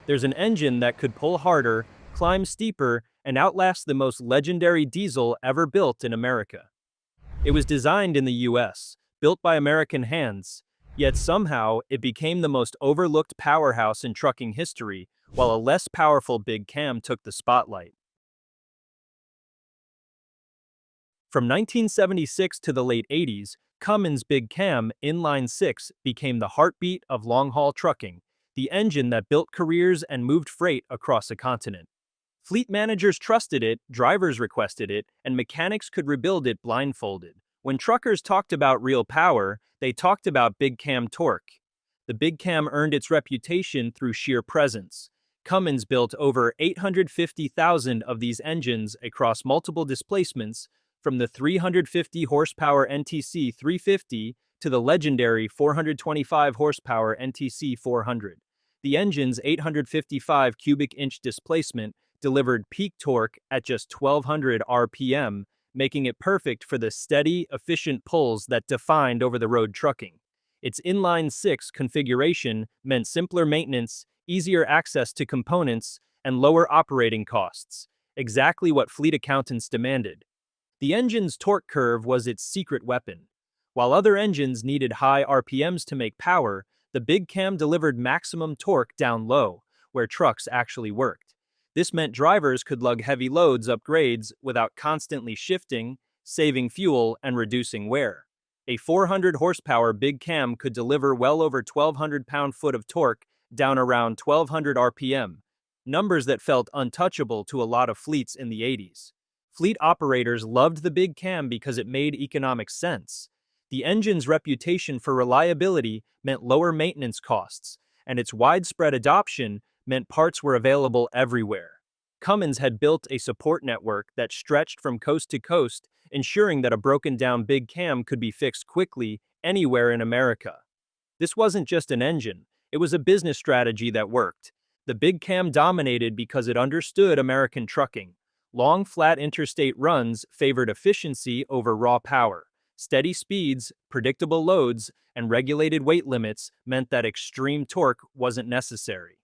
There's an engine that could pull harder, climb steeper, and outlast the most legendary diesel ever built in America. It was designed in the US, built by American hands, yet somehow it became the most overlooked powerhouse in trucking history, while a less powerful Big Cam took the spotlight. From 1976 to the late 80s, Cummins Big Cam Inline 6 became the heartbeat of long-haul trucking, the engine that built careers and moved freight across a continent. Fleet managers trusted it, drivers requested it, and mechanics could rebuild it blindfolded. When truckers talked about real power, they talked about Big Cam torque. The Big Cam earned its reputation through sheer presence. Cummins built over 850,000 of these engines across multiple displacements, from the 350 horsepower NTC 350 to the legendary 425 horsepower NTC 400. The engine's 855 cubic inch displacement delivered peak torque at just 1200 RPM, making it perfect for the steady, efficient pulls that defined over-the-road trucking. Its inline-6 configuration meant simpler maintenance, easier access to components, and lower operating costs, exactly what fleet accountants demanded. The engine's torque curve was its secret weapon. While other engines needed high RPMs to make power, the Big Cam delivered maximum torque down low, where trucks actually worked. This meant drivers could lug heavy loads up grades without constantly shifting, saving fuel, and reducing wear. A 400 horsepower Big Cam could deliver well over 1,200 pound-foot of torque down around 1,200 RPM, numbers that felt untouchable to a lot of fleets in the 80s. Fleet operators loved the Big Cam because it made economic sense. The engine's reputation for reliability meant lower maintenance costs, and its widespread adoption meant parts were available everywhere. Cummins had built a support network that stretched from coast to coast, ensuring that a broken-down Big Cam could be fixed quickly anywhere in America. This wasn't just an engine, it was a business strategy that worked. The Big Cam dominated because it understood American trucking. Long, flat interstate runs favored efficiency over raw power. Steady speeds, predictable loads, and regulated weight limits meant that extreme torque wasn't necessary.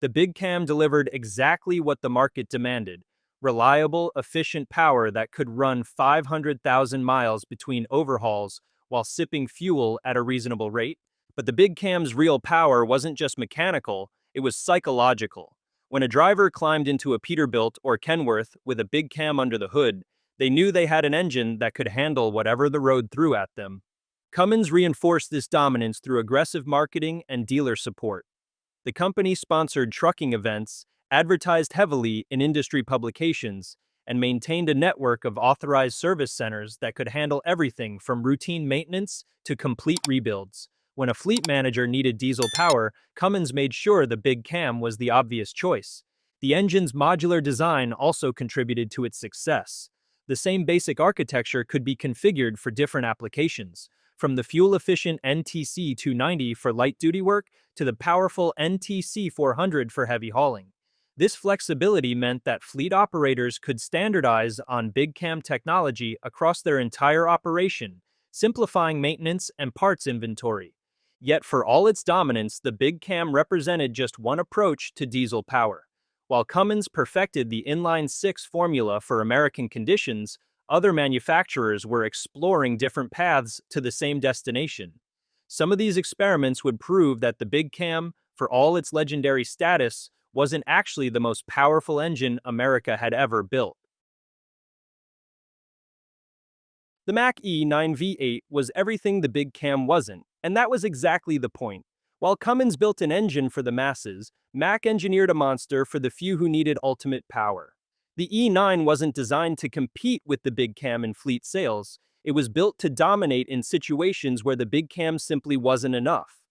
The Big Cam delivered exactly what the market demanded: reliable, efficient power that could run 500,000 miles between overhauls while sipping fuel at a reasonable rate. But the Big Cam's real power wasn't just mechanical, it was psychological. When a driver climbed into a Peterbilt or Kenworth with a Big Cam under the hood, they knew they had an engine that could handle whatever the road threw at them. Cummins reinforced this dominance through aggressive marketing and dealer support. The company sponsored trucking events, advertised heavily in industry publications, and maintained a network of authorized service centers that could handle everything from routine maintenance to complete rebuilds. When a fleet manager needed diesel power, Cummins made sure the Big Cam was the obvious choice. The engine's modular design also contributed to its success. The same basic architecture could be configured for different applications, from the fuel-efficient NTC 290 for light-duty work to the powerful NTC 400 for heavy hauling. This flexibility meant that fleet operators could standardize on Big Cam technology across their entire operation, simplifying maintenance and parts inventory. Yet for all its dominance, the Big Cam represented just one approach to diesel power. While Cummins perfected the inline-6 formula for American conditions, other manufacturers were exploring different paths to the same destination. Some of these experiments would prove that the Big Cam, for all its legendary status, wasn't actually the most powerful engine America had ever built. The Mack E9 V8 was everything the Big Cam wasn't, and that was exactly the point. While Cummins built an engine for the masses, Mack engineered a monster for the few who needed ultimate power. The E9 wasn't designed to compete with the Big Cam in fleet sales. It was built to dominate in situations where the Big Cam simply wasn't enough.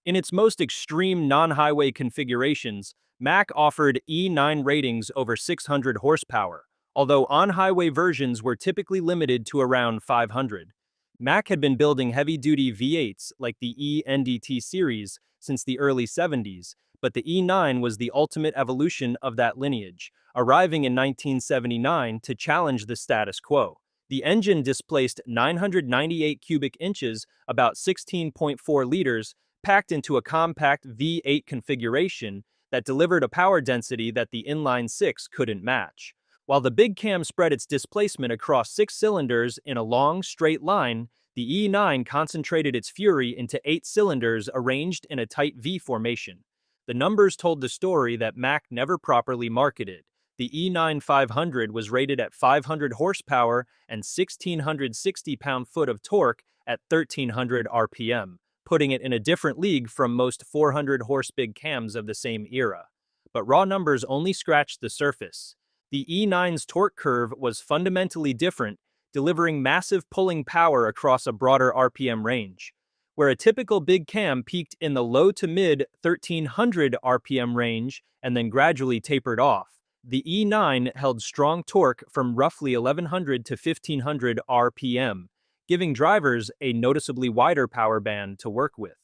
In its most extreme non-highway configurations, Mack offered E9 ratings over 600 horsepower, although on-highway versions were typically limited to around 500. Mack had been building heavy-duty V8s like the E-NDT series since the early 70s, but the E9 was the ultimate evolution of that lineage, arriving in 1979 to challenge the status quo. The engine displaced 998 cubic inches, about 16.4 liters, packed into a compact V8 configuration that delivered a power density that the inline-six couldn't match. While the Big Cam spread its displacement across 6 cylinders in a long, straight line, the E9 concentrated its fury into 8 cylinders arranged in a tight V formation. The numbers told the story that Mack never properly marketed. The E9 500 was rated at 500 horsepower and 1,660 pound-foot of torque at 1,300 RPM, putting it in a different league from most 400-horse Big Cams of the same era. But raw numbers only scratched the surface. The E9's torque curve was fundamentally different, delivering massive pulling power across a broader RPM range. Where a typical Big Cam peaked in the low to mid 1,300 RPM range and then gradually tapered off, the E9 held strong torque from roughly 1,100 to 1,500 RPM, giving drivers a noticeably wider power band to work with.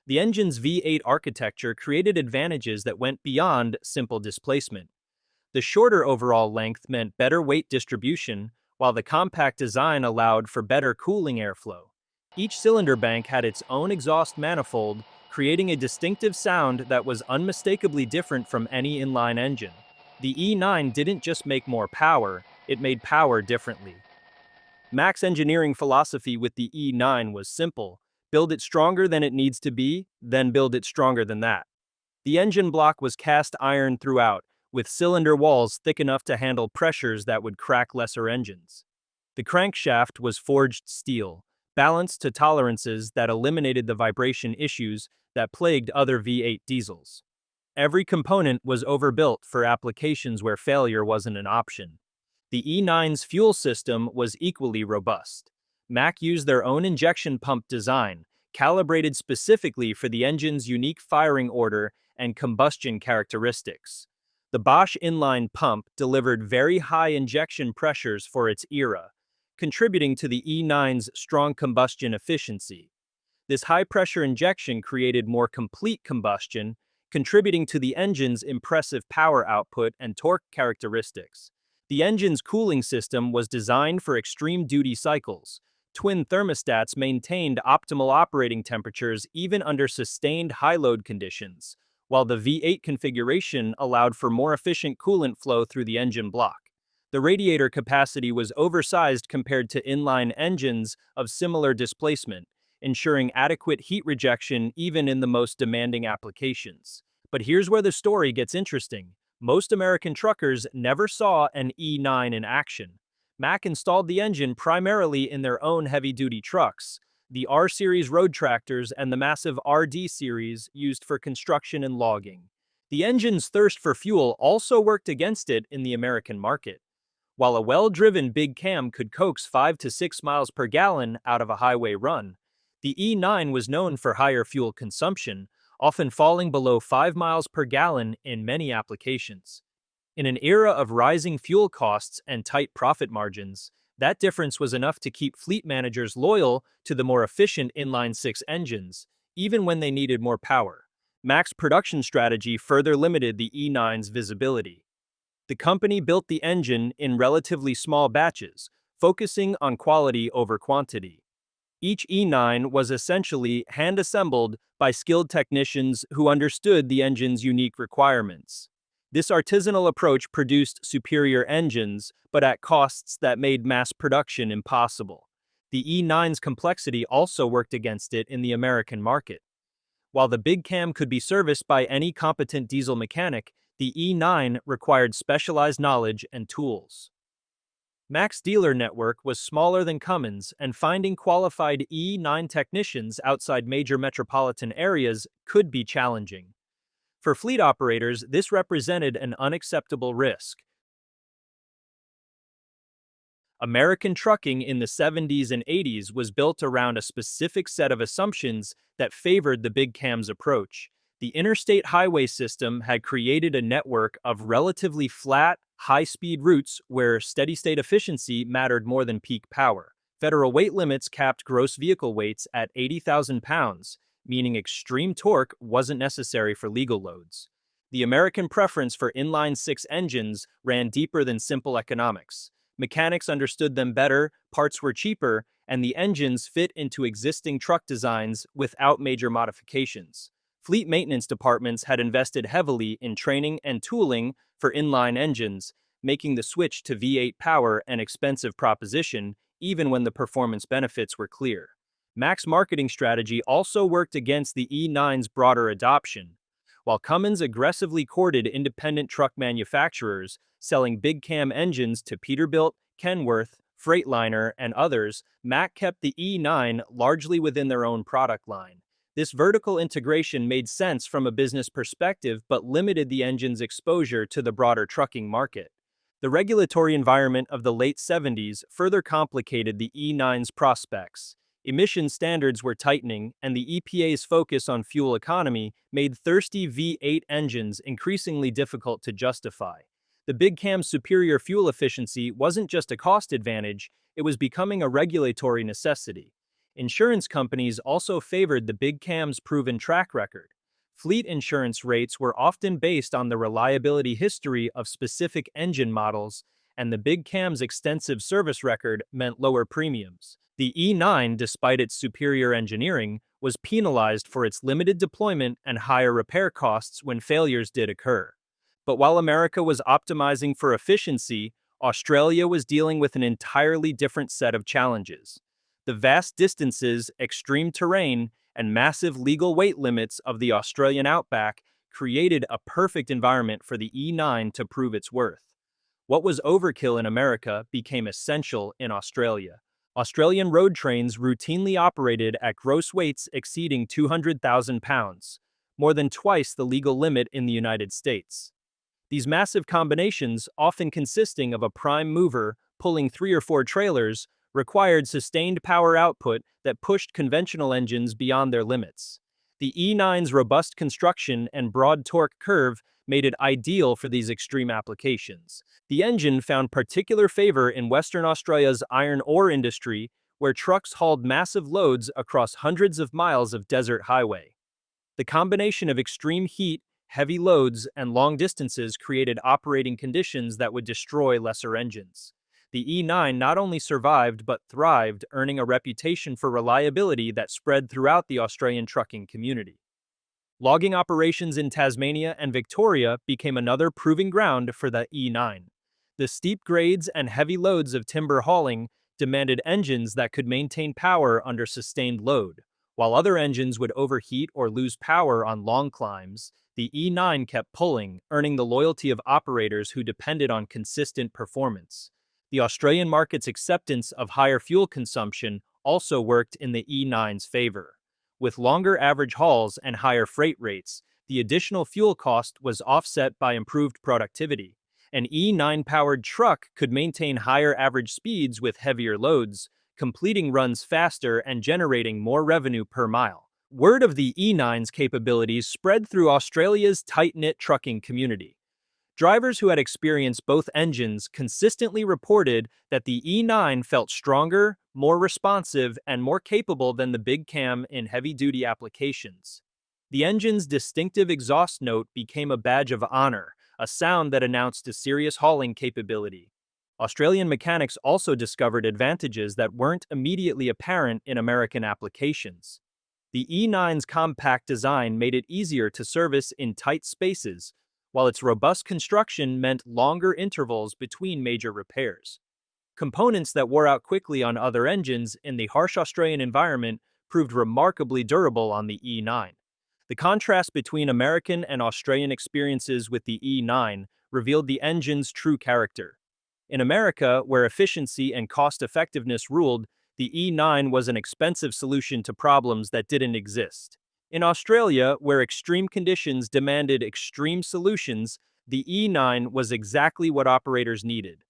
The engine's V8 architecture created advantages that went beyond simple displacement. The shorter overall length meant better weight distribution, while the compact design allowed for better cooling airflow. Each cylinder bank had its own exhaust manifold, creating a distinctive sound that was unmistakably different from any inline engine. The E9 didn't just make more power, it made power differently. Mack's engineering philosophy with the E9 was simple: build it stronger than it needs to be, then build it stronger than that. The engine block was cast iron throughout, with cylinder walls thick enough to handle pressures that would crack lesser engines. The crankshaft was forged steel, balanced to tolerances that eliminated the vibration issues that plagued other V8 diesels. Every component was overbuilt for applications where failure wasn't an option. The E9's fuel system was equally robust. Mack used their own injection pump design, calibrated specifically for the engine's unique firing order and combustion characteristics. The Bosch inline pump delivered very high injection pressures for its era, contributing to the E9's strong combustion efficiency. This high-pressure injection created more complete combustion, contributing to the engine's impressive power output and torque characteristics. The engine's cooling system was designed for extreme duty cycles. Twin thermostats maintained optimal operating temperatures even under sustained high-load conditions, while the V8 configuration allowed for more efficient coolant flow through the engine block. The radiator capacity was oversized compared to inline engines of similar displacement, ensuring adequate heat rejection even in the most demanding applications. But here's where the story gets interesting. Most American truckers never saw an E9 in action. Mack installed the engine primarily in their own heavy-duty trucks, the R-Series road tractors and the massive RD Series used for construction and logging. The engine's thirst for fuel also worked against it in the American market. While a well-driven Big Cam could coax 5 to 6 miles per gallon out of a highway run, the E9 was known for higher fuel consumption, often falling below 5 miles per gallon in many applications. In an era of rising fuel costs and tight profit margins, that difference was enough to keep fleet managers loyal to the more efficient inline-six engines, even when they needed more power. Mack's production strategy further limited the E9's visibility. The company built the engine in relatively small batches, focusing on quality over quantity. Each E9 was essentially hand-assembled by skilled technicians who understood the engine's unique requirements. This artisanal approach produced superior engines, but at costs that made mass production impossible. The E9's complexity also worked against it in the American market. While the Big Cam could be serviced by any competent diesel mechanic, the E9 required specialized knowledge and tools. Mack's dealer network was smaller than Cummins, and finding qualified E9 technicians outside major metropolitan areas could be challenging. For fleet operators, this represented an unacceptable risk. American trucking in the 70s and 80s was built around a specific set of assumptions that favored the Big Cam's approach. The interstate highway system had created a network of relatively flat, high-speed routes where steady-state efficiency mattered more than peak power. Federal weight limits capped gross vehicle weights at 80,000 pounds, meaning extreme torque wasn't necessary for legal loads. The American preference for inline-six engines ran deeper than simple economics. Mechanics understood them better, parts were cheaper, and the engines fit into existing truck designs without major modifications. Fleet maintenance departments had invested heavily in training and tooling for inline engines, making the switch to V8 power an expensive proposition, even when the performance benefits were clear. Mack's marketing strategy also worked against the E9's broader adoption. While Cummins aggressively courted independent truck manufacturers, selling big cam engines to Peterbilt, Kenworth, Freightliner, and others, Mack kept the E9 largely within their own product line. This vertical integration made sense from a business perspective but limited the engine's exposure to the broader trucking market. The regulatory environment of the late 70s further complicated the E9's prospects. Emission standards were tightening, and the EPA's focus on fuel economy made thirsty V8 engines increasingly difficult to justify. The Big Cam's superior fuel efficiency wasn't just a cost advantage, it was becoming a regulatory necessity. Insurance companies also favored the Big Cam's proven track record. Fleet insurance rates were often based on the reliability history of specific engine models, and the Big Cam's extensive service record meant lower premiums. The E9, despite its superior engineering, was penalized for its limited deployment and higher repair costs when failures did occur. But while America was optimizing for efficiency, Australia was dealing with an entirely different set of challenges. The vast distances, extreme terrain, and massive legal weight limits of the Australian outback created a perfect environment for the E9 to prove its worth. What was overkill in America became essential in Australia. Australian road trains routinely operated at gross weights exceeding 200,000 pounds, more than twice the legal limit in the United States. These massive combinations, often consisting of a prime mover pulling 3 or 4 trailers, required sustained power output that pushed conventional engines beyond their limits. The E9's robust construction and broad torque curve made it ideal for these extreme applications. The engine found particular favor in Western Australia's iron ore industry, where trucks hauled massive loads across hundreds of miles of desert highway. The combination of extreme heat, heavy loads, and long distances created operating conditions that would destroy lesser engines. The E9 not only survived but thrived, earning a reputation for reliability that spread throughout the Australian trucking community. Logging operations in Tasmania and Victoria became another proving ground for the E9. The steep grades and heavy loads of timber hauling demanded engines that could maintain power under sustained load. While other engines would overheat or lose power on long climbs, the E9 kept pulling, earning the loyalty of operators who depended on consistent performance. The Australian market's acceptance of higher fuel consumption also worked in the E9's favor. With longer average hauls and higher freight rates, the additional fuel cost was offset by improved productivity. An E9-powered truck could maintain higher average speeds with heavier loads, completing runs faster and generating more revenue per mile. Word of the E9's capabilities spread through Australia's tight-knit trucking community. Drivers who had experienced both engines consistently reported that the E9 felt stronger, more responsive, and more capable than the Big Cam in heavy-duty applications. The engine's distinctive exhaust note became a badge of honor, a sound that announced a serious hauling capability. Australian mechanics also discovered advantages that weren't immediately apparent in American applications. The E9's compact design made it easier to service in tight spaces, while its robust construction meant longer intervals between major repairs. Components that wore out quickly on other engines in the harsh Australian environment proved remarkably durable on the E9. The contrast between American and Australian experiences with the E9 revealed the engine's true character. In America, where efficiency and cost-effectiveness ruled, the E9 was an expensive solution to problems that didn't exist. In Australia, where extreme conditions demanded extreme solutions, the E9 was exactly what operators needed.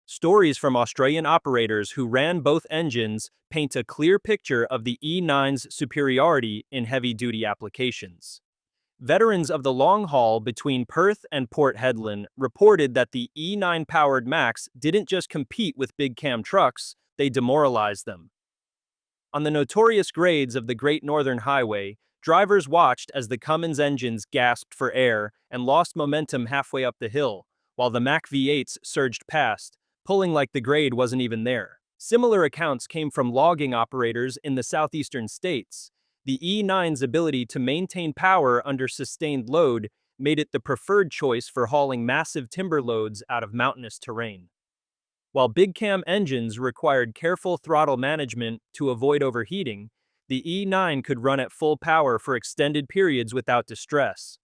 Stories from Australian operators who ran both engines paint a clear picture of the E9's superiority in heavy-duty applications. Veterans of the long haul between Perth and Port Hedland reported that the E9-powered Macks didn't just compete with big cam trucks, they demoralized them. On the notorious grades of the Great Northern Highway, drivers watched as the Cummins engines gasped for air and lost momentum halfway up the hill, while the Mack V8s surged past, pulling like the grade wasn't even there. Similar accounts came from logging operators in the southeastern states. The E9's ability to maintain power under sustained load made it the preferred choice for hauling massive timber loads out of mountainous terrain. While big cam engines required careful throttle management to avoid overheating, the E9 could run at full power for extended periods without distress.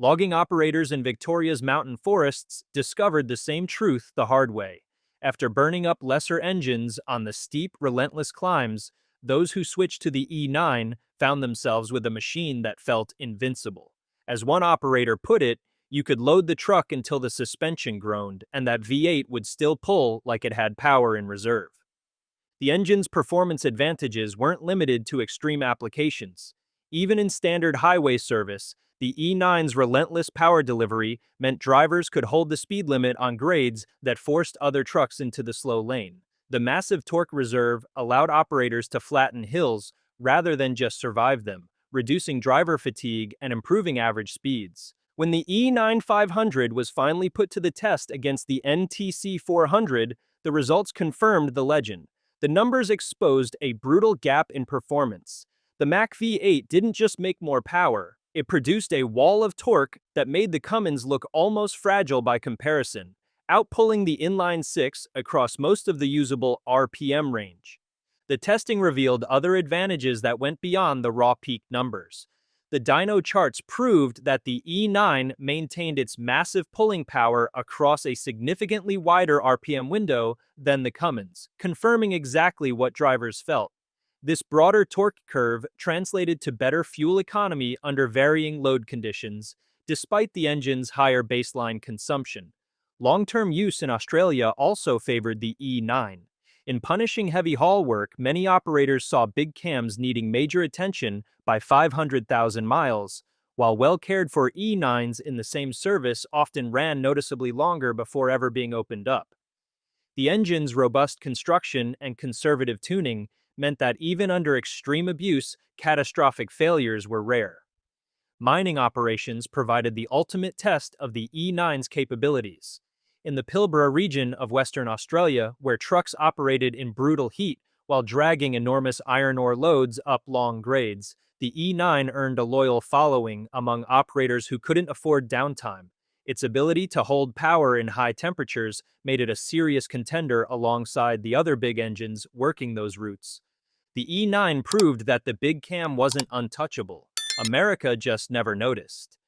Logging operators in Victoria's mountain forests discovered the same truth the hard way. After burning up lesser engines on the steep, relentless climbs, those who switched to the E9 found themselves with a machine that felt invincible. As one operator put it, you could load the truck until the suspension groaned, and that V8 would still pull like it had power in reserve. The engine's performance advantages weren't limited to extreme applications. Even in standard highway service, the E9's relentless power delivery meant drivers could hold the speed limit on grades that forced other trucks into the slow lane. The massive torque reserve allowed operators to flatten hills rather than just survive them, reducing driver fatigue and improving average speeds. When the E9 500 was finally put to the test against the NTC 400, the results confirmed the legend. The numbers exposed a brutal gap in performance. The Mack V8 didn't just make more power, it produced a wall of torque that made the Cummins look almost fragile by comparison, outpulling the inline-six across most of the usable RPM range. The testing revealed other advantages that went beyond the raw peak numbers. The dyno charts proved that the E9 maintained its massive pulling power across a significantly wider RPM window than the Cummins, confirming exactly what drivers felt. This broader torque curve translated to better fuel economy under varying load conditions, despite the engine's higher baseline consumption. Long-term use in Australia also favored the E9. In punishing heavy haul work, many operators saw big cams needing major attention by 500,000 miles, while well-cared-for E9s in the same service often ran noticeably longer before ever being opened up. The engine's robust construction and conservative tuning meant that even under extreme abuse, catastrophic failures were rare. Mining operations provided the ultimate test of the E9's capabilities. In the Pilbara region of Western Australia, where trucks operated in brutal heat while dragging enormous iron ore loads up long grades, the E9 earned a loyal following among operators who couldn't afford downtime. Its ability to hold power in high temperatures made it a serious contender alongside the other big engines working those routes. The E9 proved that the Big Cam wasn't untouchable. America just never noticed.